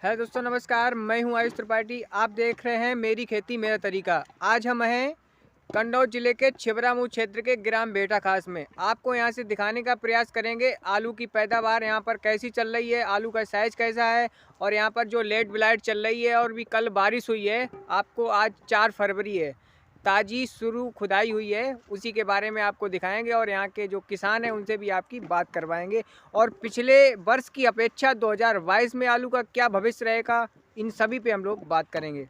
Hello दोस्तों, नमस्कार। मैं हूं आयुष त्रिपाठी। आप देख रहे हैं मेरी खेती मेरा तरीका। आज हम हैं कन्नौज जिले के छिबरामऊ क्षेत्र के ग्राम बेटा खास में। आपको यहां से दिखाने का प्रयास करेंगे आलू की पैदावार यहां पर कैसी चल रही है, आलू का साइज कैसा है और यहां पर जो लेट ब्लाइट चल रही है और भी कल बारिश हुई है। आपको आज 4 फरवरी है, ताज़ी शुरू खुदाई हुई है, उसी के बारे में आपको दिखाएंगे और यहाँ के जो किसान हैं उनसे भी आपकी बात करवाएंगे। और पिछले वर्ष की अपेक्षा 2022 में आलू का क्या भविष्य रहेगा, इन सभी पे हम लोग बात करेंगे।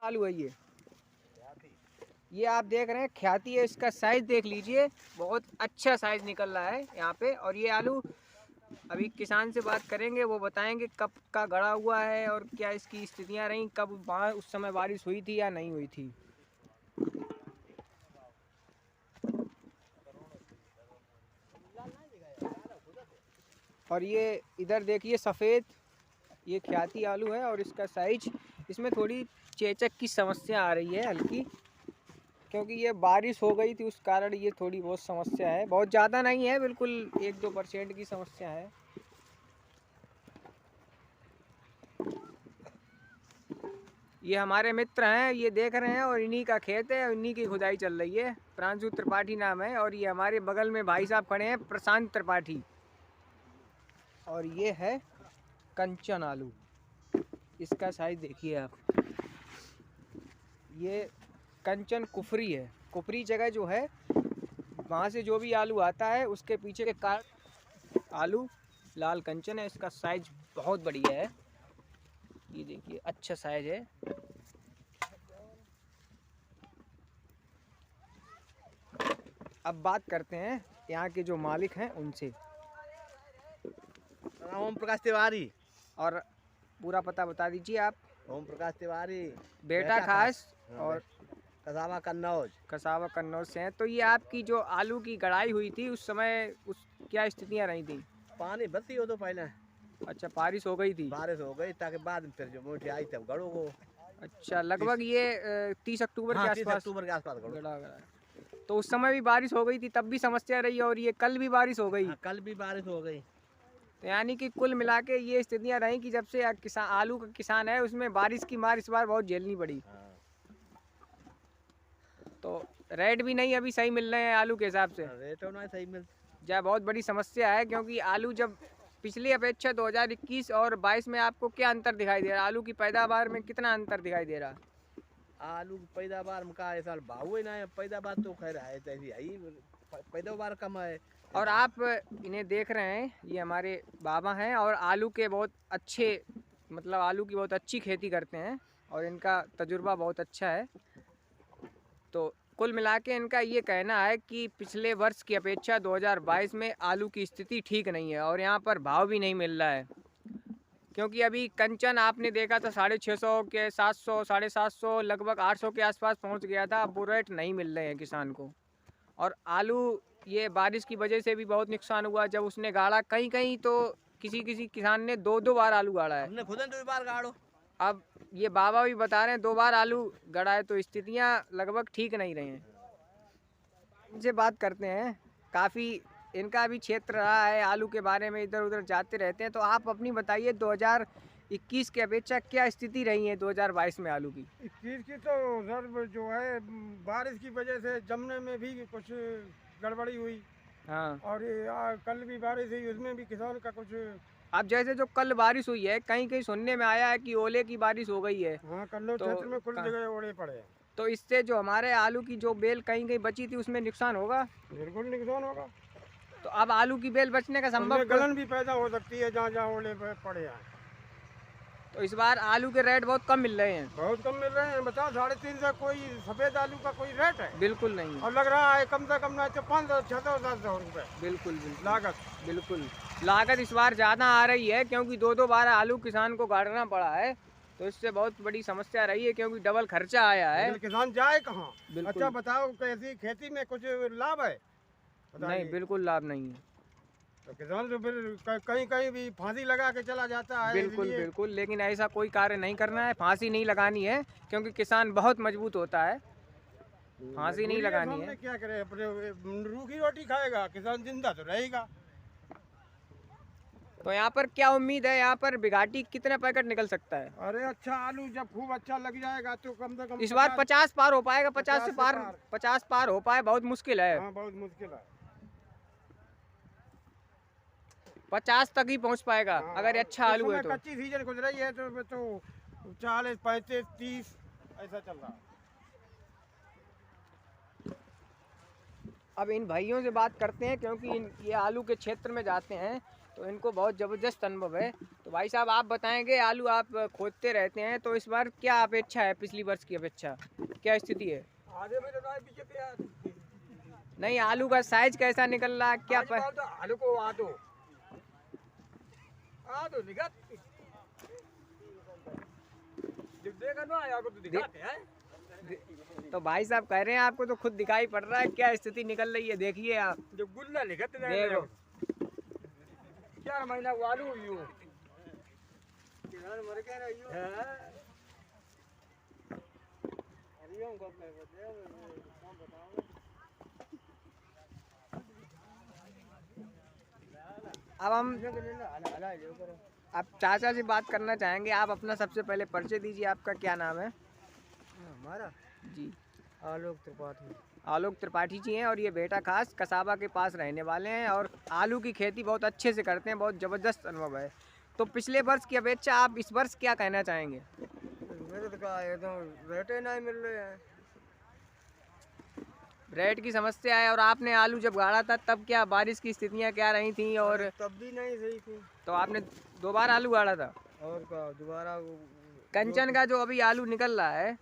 आलू है ये आप देख रहे हैं, ख्याति है। इसका साइज देख लीजिए, बहुत अच्छा साइज निकल रहा है यहाँ पे। और ये आलू अभी किसान से बात करेंगे, वो बताएंगे कब का गड़ा हुआ है और क्या इसकी स्थितियाँ रहीं, कब उस समय बारिश हुई थी या नहीं हुई थी। और ये इधर देखिए सफ़ेद, ये ख्याति आलू है और इसका साइज, इसमें थोड़ी चेचक की समस्या आ रही है हल्की, क्योंकि ये बारिश हो गई थी उस कारण ये थोड़ी बहुत समस्या है। बहुत ज़्यादा नहीं है, बिल्कुल 1-2% की समस्या है। ये हमारे मित्र हैं, ये देख रहे हैं, और इन्हीं का खेत है, इन्हीं की खुदाई चल रही है। प्रांशु त्रिपाठी नाम है। और ये हमारे बगल में भाई साहब खड़े हैं, प्रशांत त्रिपाठी। और ये है कंचन आलू, इसका साइज देखिए आप। ये कंचन कुफरी है, कुफरी जगह जो है वहाँ से जो भी आलू आता है उसके पीछे के कार आलू लाल कंचन है। इसका साइज बहुत बढ़िया है, ये देखिए अच्छा साइज है। अब बात करते हैं यहाँ के जो मालिक हैं उनसे। ओम प्रकाश तिवारी। और पूरा पता बता दीजिए आप। ओम प्रकाश तिवारी, बेटा खास और कसावा कन्नौज। कसावा कन्नौज से हैं। तो ये आपकी जो आलू की गड़ाई हुई थी उस समय उस क्या स्थितियाँ रही थी? पानी भर्ती हो तो पहले। अच्छा, बारिश हो गई थी। बारिश हो गई ताकि बाद में फिर जो मोटी आई तब गड़ो को। अच्छा, लगभग ये 30 अक्टूबर के 30 आसपास अक्टूबर के आसपास गड़ो। गड़ा गड़ा। तो उस समय भी बारिश हो गई थी, तब भी समस्या रही और ये कल भी बारिश हो गई। कल भी बारिश हो गई। तो यानी कि कुल मिला के ये स्थितियाँ रहीं कि जब से किसान आलू का किसान है उसमें बारिश की मार इस बार बहुत झेलनी पड़ी। तो रेट भी नहीं अभी सही मिल रहे हैं आलू के हिसाब से। रेट नहीं सही मिल यह बहुत बड़ी समस्या है, क्योंकि आलू जब पिछली अपेक्षा 2021 और 22 में आपको क्या अंतर दिखाई दे रहा है? आलू की पैदावार में कितना अंतर दिखाई दे रहा है? आलू की पैदावार में का इस साल भाव ही ना है। पैदावार तो खैर है जैसी है, पैदावार कम है। और आप इन्हें देख रहे हैं, ये हमारे बाबा हैं और आलू के बहुत अच्छे, मतलब आलू की बहुत अच्छी खेती करते हैं और इनका तजुर्बा बहुत अच्छा है। तो कुल मिला के इनका ये कहना है कि पिछले वर्ष की अपेक्षा 2022 में आलू की स्थिति ठीक नहीं है और यहाँ पर भाव भी नहीं मिल रहा है। क्योंकि अभी कंचन आपने देखा था 650 के 700, 750, लगभग 800 के आसपास पहुँच गया था। अब वो रेट नहीं मिल रहे हैं किसान को। और आलू ये बारिश की वजह से भी बहुत नुकसान हुआ। जब उसने गाड़ा कहीं कहीं तो किसी किसी किसान ने 2-2 बार आलू गाड़ा है। हमने खुद 2 बार गाड़ो। अब ये बाबा भी बता रहे हैं 2 बार आलू गड़ा है, तो स्थितियाँ लगभग ठीक नहीं रही हैं। इनसे बात करते हैं, काफ़ी इनका भी क्षेत्र रहा है आलू के बारे में, इधर उधर जाते रहते हैं। तो आप अपनी बताइए 2021 की अपेक्षा क्या स्थिति रही है 2022 में आलू की? 21 की तो सर जो है बारिश की वजह से जमने में भी कुछ गड़बड़ी हुई। हाँ। और ये कल भी बारिश हुई, उसमें भी किसान का कुछ। अब जैसे जो कल बारिश हुई है, कहीं कहीं सुनने में आया है कि ओले की बारिश हो गई है। हाँ, कन्नौज तो क्षेत्र में कुल जगह ओले पड़े हैं। तो इससे जो हमारे आलू की जो बेल कहीं कहीं बची थी उसमें नुकसान होगा। बिल्कुल नुकसान होगा। तो अब आलू की बेल बचने का संभव गलन भी पैदा हो सकती है जहाँ जहाँ ओले पड़े हैं। तो इस बार आलू के रेट बहुत कम मिल रहे हैं। बहुत कम मिल रहे हैं। बताओ 350 कोई सफेद आलू का कोई रेट है? बिल्कुल नहीं। और लग रहा है कम से कम ना तो 500, 600, 700 रुपये बिल्कुल बिल्कुल लागत। बिल्कुल लागत इस बार ज़्यादा आ रही है, क्योंकि 2-2 बार आलू किसान को गाड़ना पड़ा है। तो इससे बहुत बड़ी समस्या रही है, क्योंकि डबल खर्चा आया है। किसान जाए कहाँ? बिल्कुल। अच्छा बताओ, कैसी खेती में कुछ लाभ है? नहीं, बिल्कुल लाभ नहीं है। तो किसान तो फिर कहीं कहीं भी फांसी लगा के चला जाता है। बिल्कुल बिल्कुल, लेकिन ऐसा कोई कार्य नहीं करना है, फांसी नहीं लगानी है, क्योंकि किसान बहुत मजबूत होता है। फांसी नहीं लगानी है। क्या करे, अपने रूखी रोटी खाएगा किसान, जिंदा तो रहेगा। तो यहाँ पर क्या उम्मीद है, यहाँ पर बिघाटी कितने पैकेट निकल सकता है? अरे अच्छा आलू जब खूब अच्छा लग जाएगा तो कम से कम इस बार 50 पार हो पाएगा? 50 से 50 पार, पार। 50 पार हो पाए बहुत मुश्किल है। हाँ बहुत मुश्किल है। 50 तक ही पहुँच पाएगा हाँ, अगर अच्छा आलू है तो। कच्ची सीजन गुजर रही है तो 40, 35, 30 ऐसा चल रहा है। अब इन भाइयों से बात करते हैं क्योंकि ये आलू के क्षेत्र में जाते हैं तो इनको बहुत ज़बरदस्त अनुभव है। तो भाई साहब आप बताएंगे, आलू आप खोदते रहते हैं तो इस बार क्या अपेक्षा है पिछली वर्ष की अपेक्षा, क्या स्थिति है? आधे में तो पीछे तैयार नहीं, आलू का साइज कैसा निकल रहा है क्या आलू को आदो निकल देखा ना आया को तो दिखाते हैं। तो भाई साहब कह रहे हैं आपको तो खुद दिखाई पड़ रहा है क्या स्थिति निकल रही है, देखिए आप। जब गुल्ला लिखते देखो 4 महीना वो आलू हुई हो किसान मर के रही हो हरिओम को अपने को दे काम बताओ। अब हम आप चाचा से बात करना चाहेंगे। आप अपना सबसे पहले परिचय दीजिए, आपका क्या नाम है? हमारा जी आलोक त्रिपाठी। आलोक त्रिपाठी जी हैं और ये बेटा खास कसाबा के पास रहने वाले हैं और आलू की खेती बहुत अच्छे से करते हैं, बहुत ज़बरदस्त अनुभव है। तो पिछले वर्ष की अपेक्षा आप इस वर्ष क्या कहना चाहेंगे? मेरे तो कहा एकदम रेटे नहीं मिल रहे हैं। रेट की समस्या है। और आपने आलू जब गाड़ा था तब क्या बारिश की स्थितियाँ क्या रही थी? और तब भी नहीं सही थी। तो आपने 2 बार आलू गाड़ा था। और का दोबारा कंचन का जो अभी आलू निकल रहा है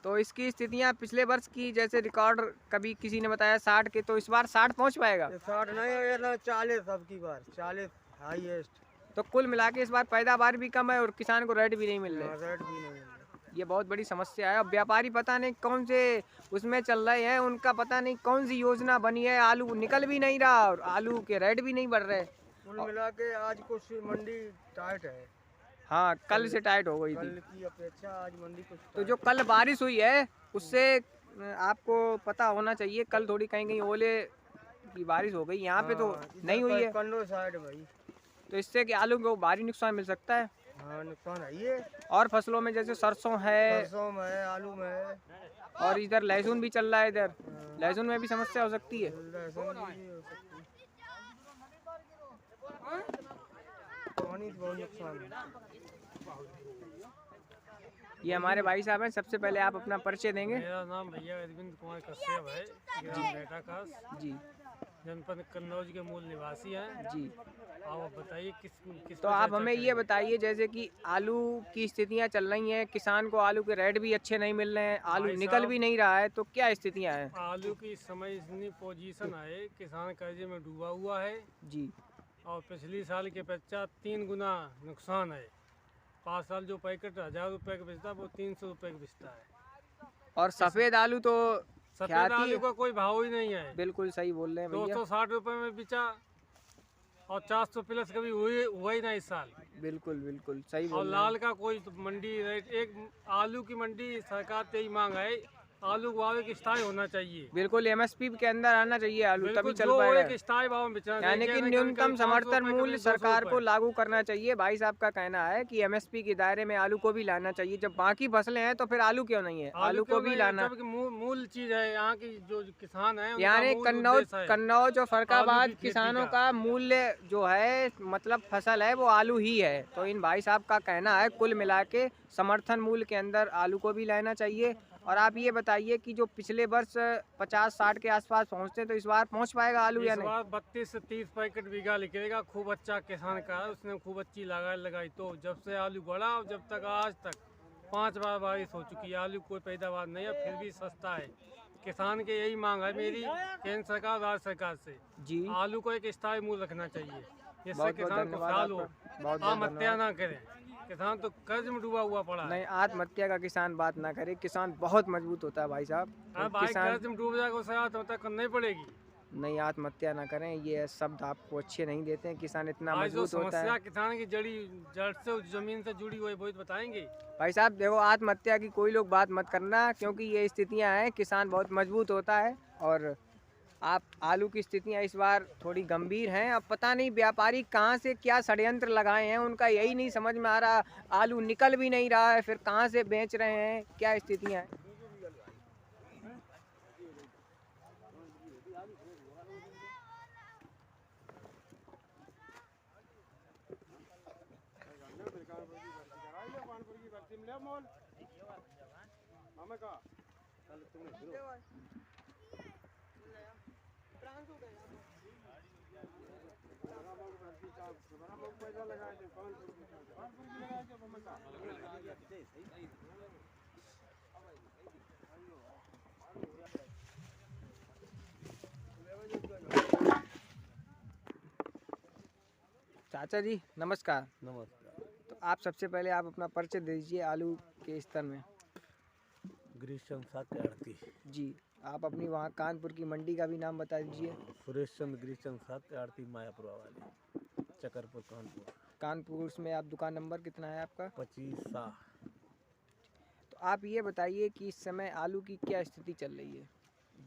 तो इसकी स्थितियाँ पिछले वर्ष की जैसे रिकॉर्ड कभी किसी ने बताया 60 के, तो इस बार 60 पहुँच पाएगा? 60 नहीं ना 40 अब की बार 40 हाईएस्ट। तो कुल मिला के इस बार पैदावार भी कम है और किसान को रेट भी नहीं मिल रहा है। रेट भी नहीं मिल रहा। ये बहुत बड़ी समस्या है। अब व्यापारी पता नहीं कौन से उसमें चल रहे हैं, उनका पता नहीं कौन सी योजना बनी है, आलू निकल भी नहीं रहा और आलू के रेट भी नहीं बढ़ रहे। कुल मिला के आज कुछ मंडी टाइट है। हाँ, कल से टाइट हो गई कल थी। की अपेक्षा आज मंडी कुछ तो जो कल बारिश हुई है उससे आपको पता होना चाहिए, कल थोड़ी कहीं कहीं ओले की बारिश हो गई, यहाँ पे तो नहीं हुई है। कंडो साइड भाई, तो इससे कि आलू को भारी नुकसान मिल सकता है। हाँ नुकसान है ये। और फसलों में जैसे सरसों है, सरसों में है, आलू में है और इधर लहसुन भी चल रहा है, इधर लहसुन में भी समस्या हो सकती है। लहसुन भी हो सकती है। पानी से बहुत नुकसान है। ये हमारे भाई साहब हैं। सबसे पहले आप अपना परिचय देंगे? मेरा नाम भैया अरविंद कुमार कश्यप है, ग्राम बेटा खास, जी जनपद कन्नौज के मूल निवासी हैं। जी। आप बताइए किस तो आप हमें ये बताइए जैसे कि आलू की स्थितियां चल रही हैं, किसान को आलू के रेट भी अच्छे नहीं मिल रहे हैं, आलू भाई निकल साहब, भी नहीं रहा है, तो क्या स्थितियां हैं? आलू की इस समय इतनी पोजीशन है, किसान कर्जे में डूबा हुआ है जी। और पिछली साल के अपेक्षा 3 गुना नुकसान है। 5 साल जो पैकेट 1000 रुपए का बेचता है वो 300 रुपए का बेचता है। और सफ़ेद आलू तो सफेद ख्याति आलू का कोई भाव ही नहीं है। बिल्कुल सही बोल रहे हैं भैया। 260 रुपए में बिचा और 400 प्लस कभी हुआ ही नहीं इस साल। बिल्कुल बिल्कुल सही और बोल रहे हैं। लाल का कोई तो मंडी रेट, एक आलू की मंडी सरकार से ही मांग है, आलू को भाव एक स्थायी होना चाहिए। बिल्कुल एमएसपी के अंदर आना चाहिए आलू, तभी बिल्कुल, चल जो पाएगा। एक स्थायी भाव में बेचना यानी चाहिए, कि कभी न्यूनतम 500 समर्थन रुपए, मूल्य कभी 200 सरकार को रुपए। लागू करना चाहिए। भाई साहब का कहना है कि एमएसपी के दायरे में आलू को भी लाना चाहिए। जब बाकी फसलें हैं तो फिर आलू क्यों नहीं है? आलू को क्यों भी नहीं? लाना। जबकि मूल चीज है यहाँ की, जो किसान है यानी कन्नौज और फरकाबाद आलू की खेती किसानों का। का मूल्य जो है, मतलब फसल है, वो आलू ही है। तो इन भाई साहब का कहना है कुल मिला के समर्थन मूल्य के अंदर आलू को भी लाना चाहिए। और आप ये बताइए कि जो पिछले वर्ष 50-60 के आसपास पहुँचते तो इस बार पहुँच पाएगा आलू या इस नहीं? बार 32 से 30 पैकेट बीघा निकलेगा। खूब अच्छा किसान का है, उसने खूब अच्छी लगाई। तो जब से आलू बढ़ा और जब तक आज तक 5 बार बारिश हो चुकी है, आलू कोई पैदावार नहीं है, फिर भी सस्ता है। किसान के यही मांग है मेरी केंद्र सरकार राज्य सरकार से, जी। आलू को एक स्थायी मूल्य रखना चाहिए, जिससे बहुत किसान को धन्यवाद साल हो, आपका। बहुत आत्महत्या ना करें। किसान तो कर्ज में डूबा हुआ पड़ा है। नहीं, आत्महत्या का किसान बात ना करे। किसान बहुत मजबूत होता है भाई साहब। हाँ भाई, किसान कर्ज में डूब जाएगा, उसे आत्महत्या करनी पड़ेगी। नहीं, आत्महत्या ना करें, ये शब्द आपको अच्छे नहीं देते हैं। किसान इतना आज जो मजबूत होता समस्या है। किसान की जड़ से जमीन से जुड़ी हुई बहुत बताएंगे। भाई साहब देखो, आत्महत्या की कोई लोग बात मत करना, क्योंकि ये स्थितियां हैं। किसान बहुत मजबूत होता है और आप आलू की स्थितियाँ इस बार थोड़ी गंभीर हैं। अब पता नहीं व्यापारी कहाँ से क्या षड्यंत्र लगाए हैं, उनका यही नहीं समझ में आ रहा। आलू निकल भी नहीं रहा है, फिर कहाँ से बेच रहे हैं, क्या स्थितियाँ हैं। चाचा जी नमस्कार। नमस्कार। तो आप सबसे पहले आप अपना परिचय दे दीजिए आलू के स्तर में। गिरीश चंद्र सात्यार्थी। जी, आप अपनी वहाँ कानपुर की मंडी का भी नाम बता दीजिए। सुरेश चंद्र गिरीश चंद्र सात्यार्थी, मायापुरा वाली, चकरपुर, कानपुर। कानपुर में आप दुकान नंबर कितना है आपका? 25A। तो आप ये बताइए कि इस समय आलू की क्या स्थिति चल रही है?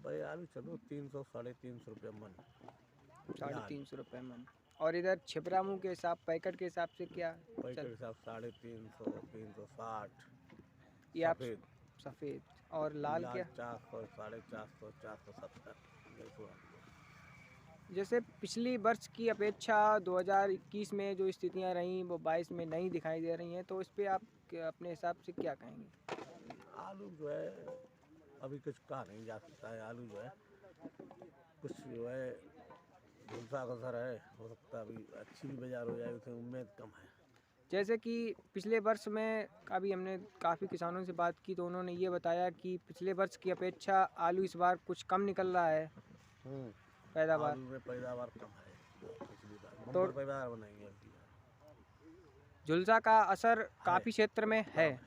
भाई आलू चलो 300 साढ़े 300 रुपये मन। 350 रुपये मन। और इधर छिपरा मुँह के हिसाब पैकेट के हिसाब से क्या पैकेट के चल? हिसाब 350, 360। ये आप सफ़ेद सफ़ेद और लाल क्या? 400, 450, 470। देखो जैसे पिछली वर्ष की अपेक्षा 2021 में जो स्थितियां रहीं वो 22 में नहीं दिखाई दे रही हैं, तो इस पे आप अपने हिसाब से क्या कहेंगे? आलू जो है अभी कुछ कहा नहीं जा सकता है। आलू जो है कुछ जो है झुलसा कसर है, हो सकता है अभी अच्छी भी बाजार हो जाए, उसे उम्मीद कम है। जैसे कि पिछले वर्ष में अभी हमने काफ़ी किसानों से बात की तो उन्होंने ये बताया कि पिछले वर्ष की अपेक्षा आलू इस बार कुछ कम निकल रहा है पैदावार। आलू में पैदावार कम है पिछली बार। तो बम्पर पैदावार बनाएंगे अगली बार। झुलसा का असर काफ़ी क्षेत्र में है।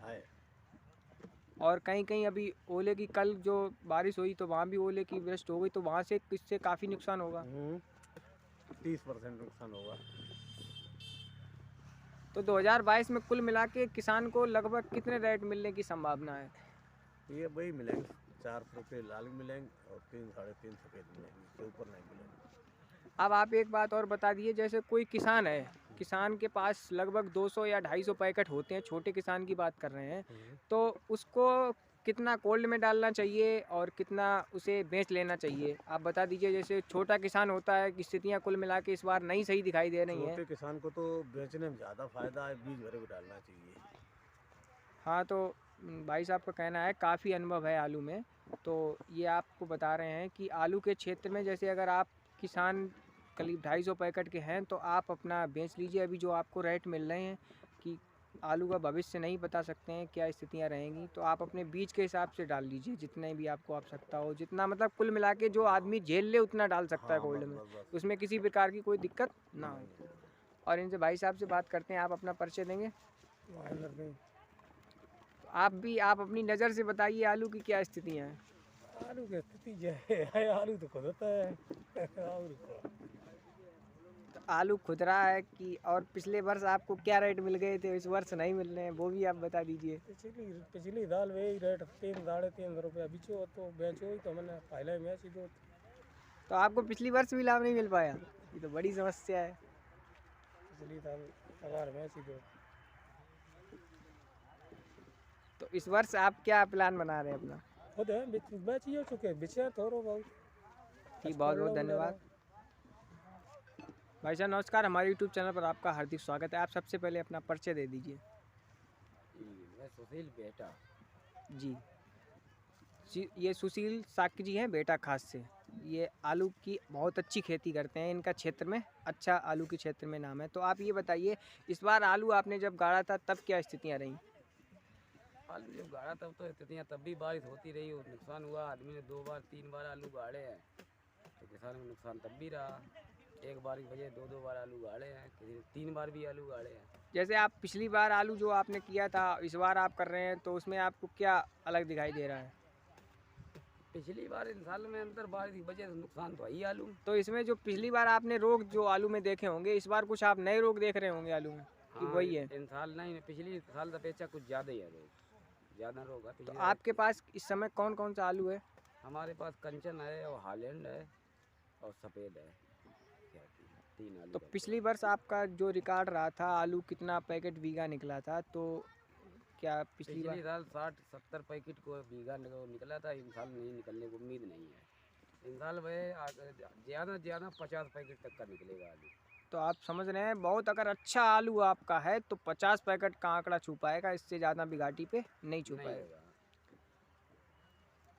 और कहीं कहीं अभी ओले की कल जो बारिश हुई तो वहाँ भी ओले की वृष्टि हो गई, तो वहाँ से इससे काफ़ी नुकसान होगा। 30% नुकसान होगा। तो 2022 में कुल मिला के किसान को लगभग कितने रेट मिलने की संभावना है? ये वही मिलेंगे 400 रुपये लाल मिलेंगे और 3 साढ़े 3 सफ़ेद मिलेंगे, इससे ऊपर नहीं मिलेंगे। अब आप एक बात और बता दीजिए, जैसे कोई किसान है, किसान के पास लगभग 200 या 250 पैकेट होते हैं, छोटे किसान की बात कर रहे हैं, तो उसको कितना कोल्ड में डालना चाहिए और कितना उसे बेच लेना चाहिए, आप बता दीजिए। जैसे छोटा किसान होता है कि स्थितियाँ कुल मिला के इस बार नहीं सही दिखाई दे रही हैं। छोटे किसान को तो बेचने में ज़्यादा फायदा है, बीज भरे को डालना चाहिए। हाँ, तो भाई साहब का कहना है, काफ़ी अनुभव है आलू में, तो ये आपको बता रहे हैं कि आलू के क्षेत्र में जैसे अगर आप किसान करीब 250 पैकेट के हैं तो आप अपना बेच लीजिए। अभी जो आपको रेट मिल रहे हैं कि आलू का भविष्य नहीं बता सकते हैं क्या स्थितियां रहेंगी, तो आप अपने बीज के हिसाब से डाल लीजिए, जितने भी आपको आवश्यकता हो, जितना मतलब कुल मिला के जो आदमी झेल ले उतना डाल सकता है कोल्ड में, उसमें किसी प्रकार की कोई दिक्कत ना हो। और इनसे भाई साहब से बात करते हैं, आप अपना परिचय देंगे? आप अपनी नज़र से बताइए आलू की क्या स्थितियाँ हैं? आलू की स्थिति जो है आलू तो खुद होता है तो आलू खुद रहा है कि और पिछले वर्ष आपको क्या रेट मिल गए थे, इस वर्ष नहीं मिल रहे हैं, वो भी आप बता दीजिए। पिछली दाल वही रेट 3 साढ़े 3 रुपया बिचो तो बेचो तो मैंने पहले में ही दो। तो आपको पिछली वर्ष भी लाभ नहीं मिल पाया, ये तो बड़ी समस्या है। पिछली दाल सवार में ही दो। तो इस वर्ष आप क्या प्लान बना रहे हैं अपना? खुद है बेचिए चुके बिचे थोड़ो बहुत। ठीक, बहुत बहुत धन्यवाद भाई साहब। नमस्कार, हमारे यूट्यूब चैनल पर आपका हार्दिक स्वागत है। आप सबसे पहले अपना परिचय दे दीजिए। मैं सुशील बेटा जी, ये सुशील साक्य जी हैं बेटा खास से। ये आलू की बहुत अच्छी खेती करते हैं, इनका क्षेत्र में अच्छा आलू के क्षेत्र में नाम है। तो आप ये बताइए, इस बार आलू आपने जब गाड़ा था तब क्या स्थितियाँ रहीं? आलू जब गाड़ा तब तो स्थितियाँ तब भी बारिश होती रही और नुकसान हुआ। आदमी ने 2 बार 3 बार आलू गाड़े हैं तो किसान को नुकसान तब भी रहा। एक बार की वजह 2-2 बार आलू गाड़े हैं, किसी ने 3 बार भी आलू गाड़े हैं। जैसे आप पिछली बार आलू जो आपने किया था इस बार आप कर रहे हैं, तो उसमें आपको क्या अलग दिखाई दे रहा है? पिछली बार इन साल में अंतर बारिश की वजह से नुकसान तो ही आलू। तो इसमें जो पिछली बार आपने रोग जो आलू में देखे होंगे, इस बार कुछ आप नए रोग देख रहे होंगे आलू में कि हाँ, वही है? इन साल नहीं, पिछली साल की अपेक्षा कुछ ज़्यादा ही है रोग, ज़्यादा रोग है। तो आपके पास इस समय कौन कौन सा आलू है? हमारे पास कंचन है और हालैंड है और सफ़ेद है खेती, 3 आलू तो करते पिछली वर्ष आपका जो रिकॉर्ड रहा था आलू कितना पैकेट बीघा निकला था, तो क्या पिछली पिछली बार साल 60-70 पैकेट को बीघा निकला था। इन साल नहीं निकलने की उम्मीद नहीं है। इन साल वह ज़्यादा ज़्यादा 50 पैकेट तक का निकलेगा आलू। तो आप समझ रहे हैं बहुत अगर अच्छा आलू आपका है तो 50 पैकेट का आंकड़ा छू पाएगा, इससे ज़्यादा भी घाटी पे नहीं छू नहीं पाएगा। होगा।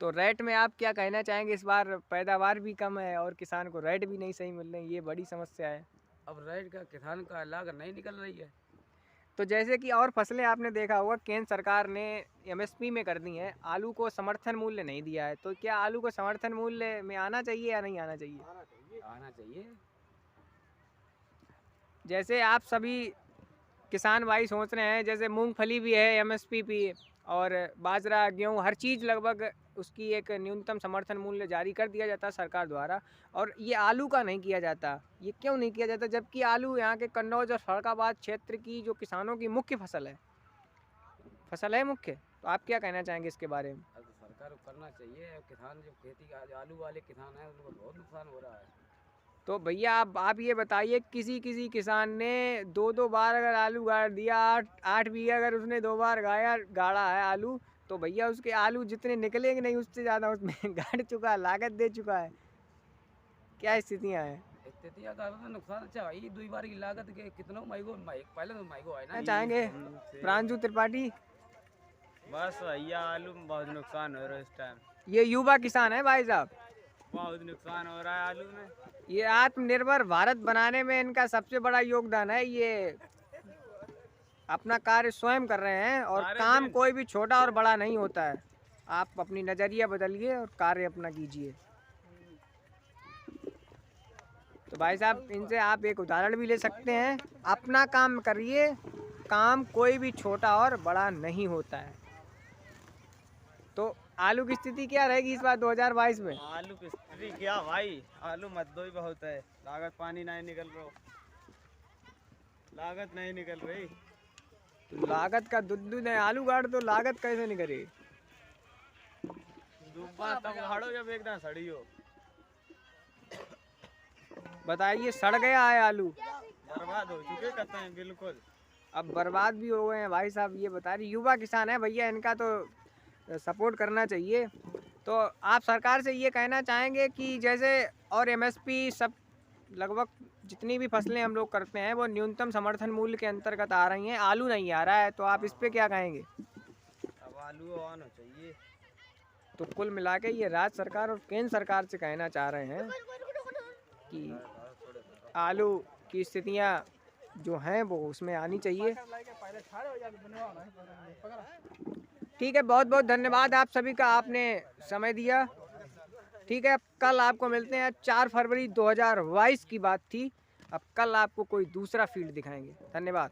तो रेट में आप क्या कहना चाहेंगे? इस बार पैदावार भी कम है और किसान को रेट भी नहीं सही मिल रहे, ये बड़ी समस्या है। अब रेट का किसान का लागत नहीं निकल रही है। तो जैसे कि और फसलें आपने देखा होगा केंद्र सरकार ने एमएसपी में कर दी हैं, आलू को समर्थन मूल्य नहीं दिया है, तो क्या आलू को समर्थन मूल्य में आना चाहिए या नहीं आना चाहिए? आना चाहिए। जैसे आप सभी किसान भाई सोच रहे हैं, जैसे मूंगफली भी है एमएसपी पे और बाजरा गेहूं हर चीज़ लगभग उसकी एक न्यूनतम समर्थन मूल्य जारी कर दिया जाता है सरकार द्वारा, और ये आलू का नहीं किया जाता। ये क्यों नहीं किया जाता, जबकि आलू यहाँ के कन्नौज और फर्रुखाबाद क्षेत्र की जो किसानों की मुख्य फसल है मुख्य। तो आप क्या कहना चाहेंगे इसके बारे में? अब तो सरकार को करना चाहिए। किसान जो खेती का जो आलू वाले किसान हैं उनको बहुत नुकसान हो रहा है। तो भैया आप ये बताइए, किसी किसान ने 2-2 बार अगर आलू गाड़ दिया, 8 बीघा अगर उसने 2 बार गाड़ा है आलू, तो भैया उसके आलू जितने निकलेंगे नहीं उससे ज़्यादा उसमें गाड़ चुका है, लागत दे चुका है। क्या स्थितियाँ हैं? स्थितियाँ का तो नुकसान। अच्छा भाई 2 बार की लागत के कितना पहले तो महंगो है क्या ना। चाहेंगे प्रांजू त्रिपाठी? बस भैया आलू में बहुत नुकसान हो रहा है इस टाइम। ये युवा किसान है भाई साहब, बहुत नुकसान हो रहा है आलू में। ये आत्मनिर्भर भारत बनाने में इनका सबसे बड़ा योगदान है। ये अपना कार्य स्वयं कर रहे हैं और काम कोई भी छोटा और बड़ा नहीं होता है। आप अपनी नज़रिया बदलिए और कार्य अपना कीजिए। तो भाई साहब इनसे आप एक उदाहरण भी ले सकते हैं, अपना काम करिए, काम कोई भी छोटा और बड़ा नहीं होता है। तो आलू की स्थिति क्या रहेगी इस बार 2022 में? आलू की स्थिति क्या भाई, आलू मद्दो ही बहुत है, लागत पानी नहीं निकल रहा, लागत नहीं निकल रही। तो लागत का दुद्दू ने आलू गाड़ तो लागत कैसे निकले? दूबा तब गाड़ो जब एकदम सड़ी हो। बताइए, सड़ गया है आलू, बर्बाद हो चुके कहते हैं बिल्कुल। अब बर्बाद भी हो गए हैं भाई साहब। ये बता रही युवा किसान है भैया, इनका तो सपोर्ट करना चाहिए। तो आप सरकार से ये कहना चाहेंगे कि जैसे और एमएसपी सब लगभग जितनी भी फसलें हम लोग करते हैं वो न्यूनतम समर्थन मूल्य के अंतर्गत आ रही हैं, आलू नहीं आ रहा है, तो आप इस पे क्या कहेंगे? अब आलू आना चाहिए। तो कुल मिला के ये राज्य सरकार और केंद्र सरकार से कहना चाह रहे हैं कि आलू की स्थितियाँ जो हैं वो उसमें आनी चाहिए। ठीक है, बहुत बहुत धन्यवाद आप सभी का, आपने समय दिया। ठीक है, कल आपको मिलते हैं। 4 फरवरी 2022 की बात थी, अब कल आपको कोई दूसरा फील्ड दिखाएंगे। धन्यवाद।